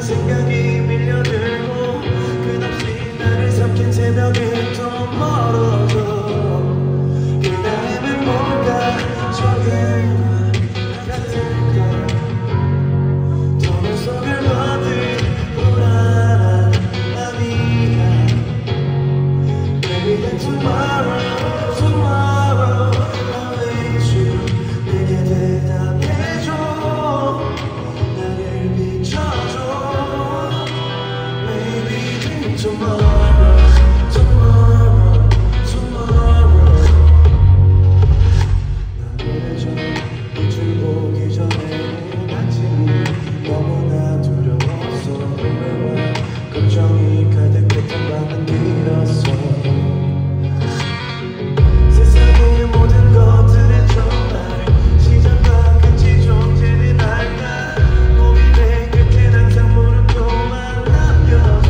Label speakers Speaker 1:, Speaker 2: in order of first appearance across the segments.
Speaker 1: 생각이 밀려들고 끝없이 나를 삼킨 새벽은 또 멀어져. 그다음엔 뭔가 조금만 같을까. 더운 속을 버틴 불안한 맘이야. Maybe then tomorrow, tomorrow I'll wait you. 내게 대답해줘. 나를 비춰줘. Tomorrow, tomorrow, tomorrow. 나를 전 빛을 보기 전에 아침이 너무나 두려웠어. 오늘와 걱정이 가득했던 밤은 길었어. 세상의 모든 것들은 정말 시작과 끝이 존재는 알까. 고민의 끝엔 항상 물음표만 남겨져.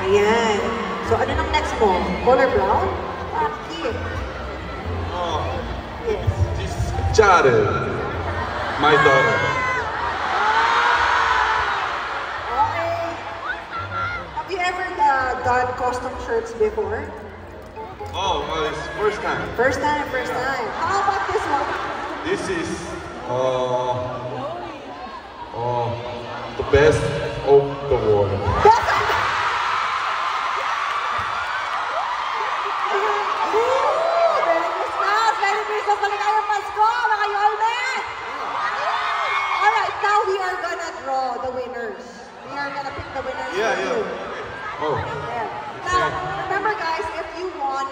Speaker 2: Ayan. So, ano nang next mo? Color brown? Ah, cute. Yes.
Speaker 3: This is Jared, my daughter.
Speaker 2: Okay. Have you ever done custom shirts before?
Speaker 3: Oh, it's first time.
Speaker 2: First time, first time. How about this one?
Speaker 3: This is the best of the world.
Speaker 2: Alright, now we are gonna draw the winners. We are gonna pick the winners.
Speaker 3: Yeah,
Speaker 2: for you.
Speaker 3: yeah. Oh.
Speaker 2: Yeah. Now, remember guys, if you won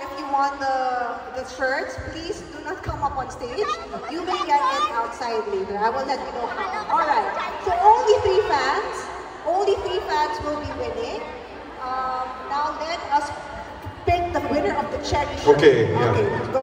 Speaker 2: the shirts, please do not come up on stage. You may get it outside later. I will let you know how. Alright. So only three fans will be winning. Now let us pick the winner of the cherry shirt.
Speaker 3: Okay, yeah.
Speaker 2: Okay, let's go.